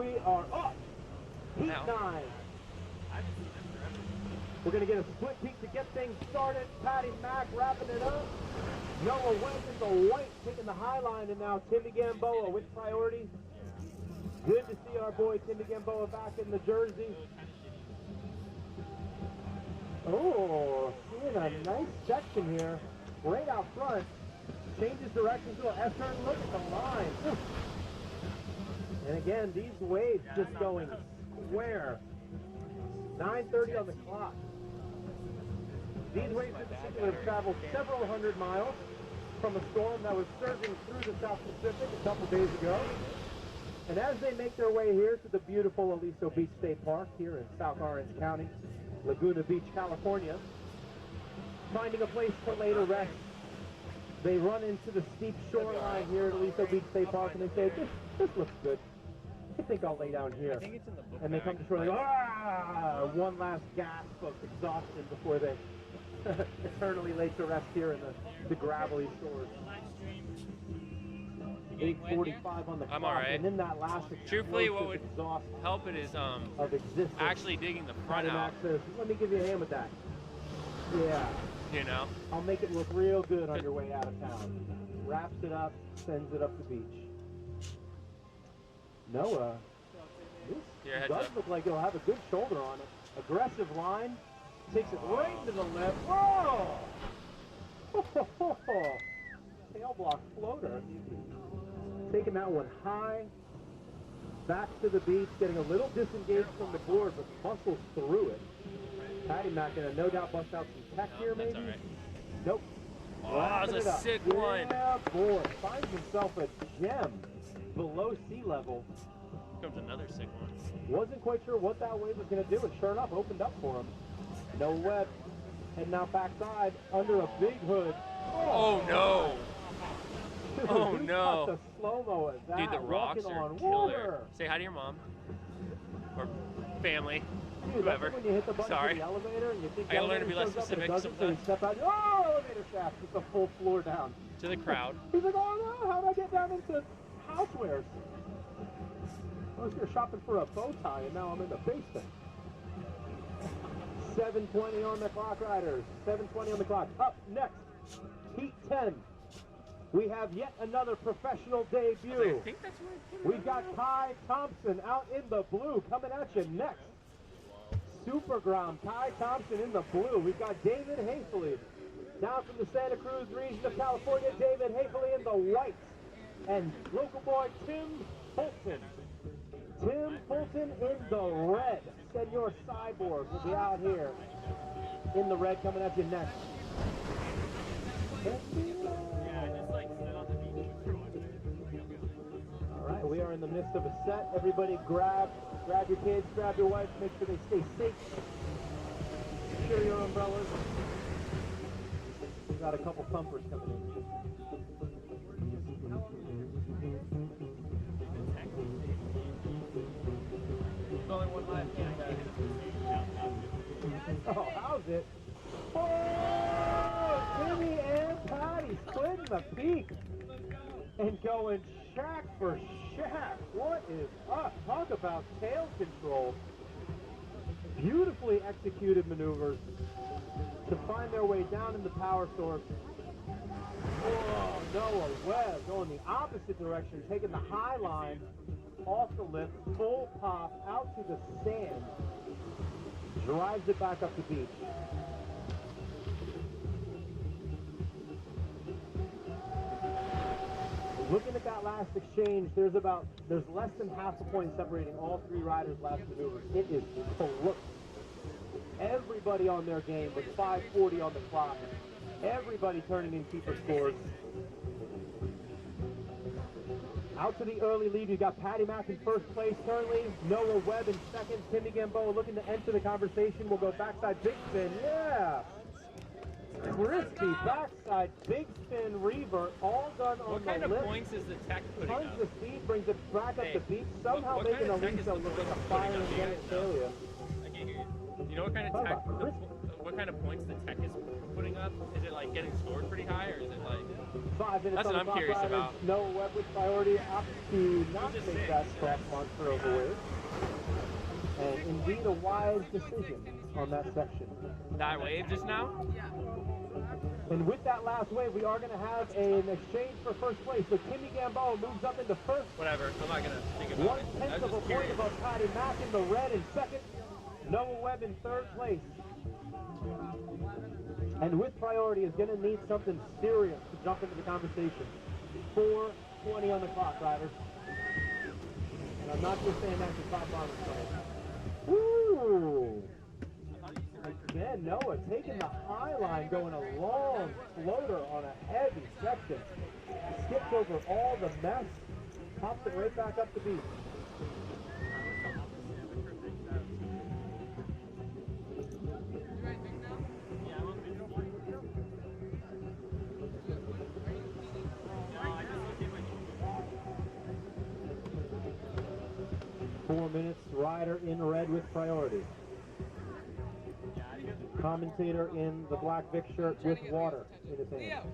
we are up. Heat 9. We're going to get a split peak to get things started. Paddy Mack wrapping it up. Noah Webb in the white taking the high line, and now Timmy Gamboa with priority. Good to see our boy Timmy Gamboa back in the jersey. Oh, seeing a nice section here, right out front. Changes direction to an S-turn. Look at the line. And again, these waves just going square. 9:30 on the clock. These waves in particular have traveled several hundred miles from a storm that was surging through the South Pacific a couple days ago. And as they make their way here to the beautiful Aliso Beach State Park here in South Orange County, Laguna Beach, California, finding a place to lay to rest, they run into the steep shoreline here at Aliso Beach State Park, and they say, this looks good. I think I'll lay down here. And they come to shore and they go, ah! One last gasp of exhaustion before they eternally lay to rest here in the gravelly shores. 8:45 on the clock. I'm all right. And in that last truthfully, what would help it is actually digging the front out. Says, let me give you a hand with that. Yeah. You know? I'll make it look real good on your way out of town. Wraps it up, sends it up the beach. Noah, this does look like it'll have a good shoulder on it. Aggressive line, takes it right to the left. Whoa! Tail block floater. Taking that one high, back to the beach, getting a little disengaged from the board, but muscles through it. Paddy Mack gonna no doubt bust out some tech here, maybe? Right. Nope. Oh, that's a sick one. Yeah, boy, finds himself a gem below sea level. Comes another sick one. Wasn't quite sure what that wave was gonna do, and sure enough, opened up for him. Noah Webb heading out backside under a big hood. Oh no! Oh no! The slow-mo of that. Dude, the rocks are killer. Say hi to your mom or family, dude, whoever. When you hit the button sorry. For the elevator and you think I gotta learn to be less specific sometimes. So step out, oh, elevator shaft, just a full floor down. To the crowd. He's like, oh no, how do I get down into housewares? I was here shopping for a bow tie, and now I'm in the basement. 7:20 on the clock, riders. 7:20 on the clock. Up next, Heat 10. We have yet another professional debut. I think that's right. We've got Kai Thompson out in the blue coming at you next. Super Ground, Kai Thompson in the blue. We've got David Hafley down from the Santa Cruz region of California. David Hafley in the white. And local boy Tim Fulton. Tim Fulton in the red. Senor Cyborg will be out here in the red coming at you next. All right, we are in the midst of a set. Everybody grab your kids, grab your wife, make sure they stay safe. Secure your umbrellas. We've got a couple pumpers coming in. Only one left. Oh, how's it? Oh, Timmy and Paddy splitting the peak and going shack for shack. What is up? Talk about tail control. Beautifully executed maneuvers to find their way down in the power source. Oh, Noah Webb going the opposite direction, taking the high line off the lift, full pop out to the sand, drives it back up the beach. Looking at that last exchange, there's less than half a point separating all three riders' last maneuvers. It is close. Everybody on their game with 5:40 on the clock. Everybody turning in keeper scores. Out to the early lead, you got Paddy Mack in first place currently, Noah Webb in second, Timmy Gamboa looking to enter the conversation. We'll go backside big spin, yeah. Crispy backside big spin revert, all done on the lift. What kind of points is the tech putting up? Tons of speed, brings it back up the beach, somehow making Aliso look like a fire and jet failure. I can't hear you. You know what kind of tech, what what kind of points the tech is putting up? Is it like getting scored pretty high, or is it like? 5 minutes That's on what the I'm curious clock, about. Noah Webb with priority up to not take that cross monster over wave. And indeed a wise decision on that section. That wave just now? And with that last wave, we are going to have an exchange for first place. So Timmy Gamboa moves up into first. Whatever, I'm not going to think about it. 1/10 of a point above Paddy Mack in the red in second. Noah Webb in third place. And with priority is going to need something serious to jump into the conversation. 4:20 on the clock, riders. And I'm not just saying that to top armor side. Woo! Again, Noah taking the high line, going a long floater on a heavy section. Skips over all the mess, pops it right back up the beach. Rider in red with priority. Commentator in the black Vic shirt with water in his hand.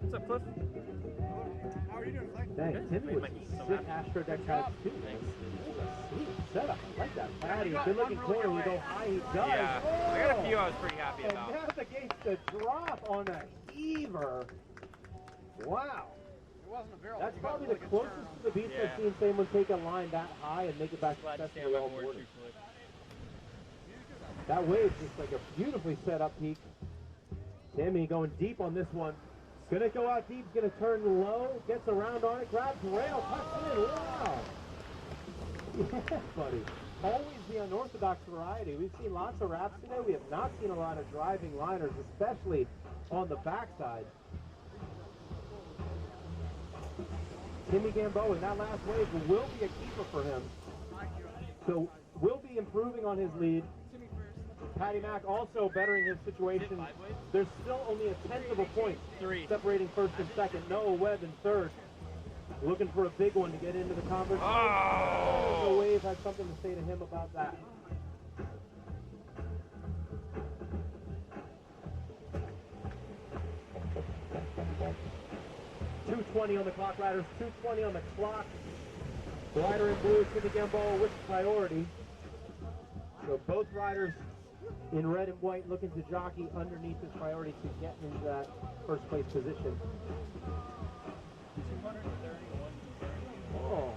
What's up, Cliff? How are you doing, Clay? Thanks. Timmy with sick Astro deck cards too. Sweet setup. I like that. Paddy, good looking clear. We go high, he does. Yeah, I got a few I was pretty happy about. And navigates the drop on a heaver. Wow. That's probably the closest to the beach I've seen someone take a line that high and make it back successfully all morning. That wave's just like a beautifully set up peak. Timmy going deep on this one. Gonna go out deep, gonna turn low, gets around on it, grabs rail, tucks in. Wow. Yeah, buddy. Always the unorthodox variety. We've seen lots of wraps today. We have not seen a lot of driving liners, especially on the backside. Timmy Gamboa in that last wave will be a keeper for him. So will be improving on his lead. Paddy Mack also bettering his situation. There's still only a 1/10 of a point separating first and second. Noah Webb in third. Looking for a big one to get into the conversation. Oh! The wave has something to say to him about that. .220 on the clock, riders. 2:20 on the clock. Rider in blue, Timmy Gamboa with priority. So both riders in red and white looking to jockey underneath his priority to get into that first place position. Oh,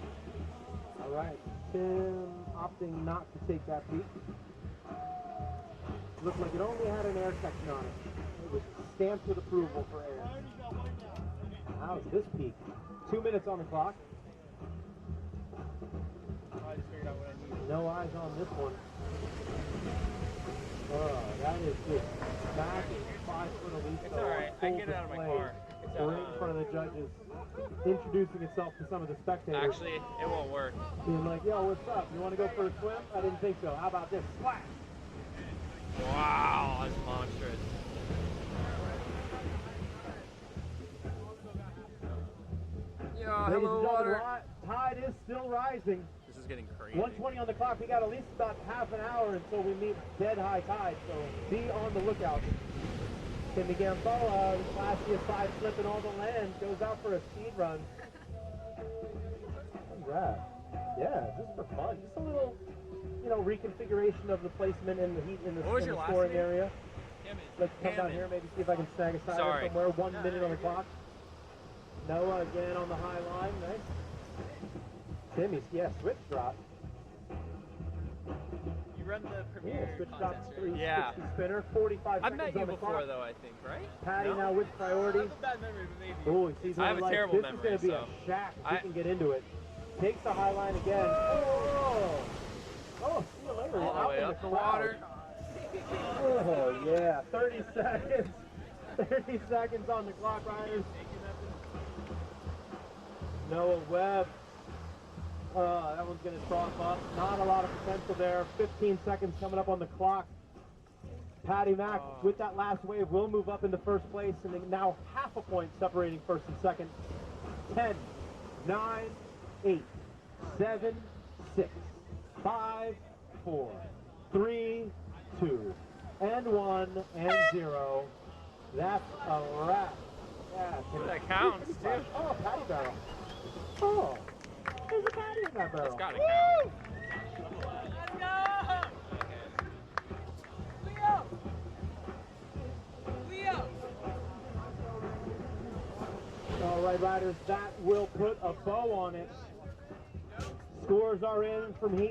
all right. Tim opting not to take that peak. Looked like it only had an air section on it. It was stamped with approval for air. How's this peak? 2 minutes on the clock. No eyes on this one. Oh, that is just smacking 5 foot elite. It's alright, I can get it out of my car. It's right in front of the judges, introducing itself to some of the spectators. Actually, it won't work. Being like, yo, what's up? You want to go for a swim? I didn't think so. How about this? Splash! Wow, that's monstrous. Yeah, hello, water. Tide is still rising. This is getting crazy. 1:20 on the clock. We got at least about half an hour until we meet dead high tide, so be on the lookout. Timmy Gamboa, the classiest side flip in all the land, goes out for a speed run. Congrats. Yeah, just for fun. Just a little, you know, reconfiguration of the placement and the heat in the scoring area. Let's come down here, maybe see if I can snag a side somewhere. 1 minute on the clock. Noah again on the high line. Nice. Timmy, switch drop. You run the Premier switch drop 360 spinner, 45 I've seconds met you on the before, clock. though, I think, right? Paddy now with priority. I have a bad memory, but maybe. Oh, he sees I have a like, terrible this memory, is going to be a shack if he can get into it. Takes the high line again. Oh, see you later. All the way up the water. Oh, yeah. 30 seconds. 30 seconds on the clock, riders. Noah Webb. That one's going to cross up. Not a lot of potential there. 15 seconds coming up on the clock. Paddy Mack, with that last wave, will move up into first place, and now half a point separating first and second. 10, 9, 8, 7, 6, 5, 4, 3, 2, and 1, and 0. That's a wrap. Yeah, That counts, too. Oh, patty barrel. Oh, there's a patty in that barrel. It's gotta count. Let's go! Leo! Leo! All right, riders, that will put a bow on it. Scores are in from here.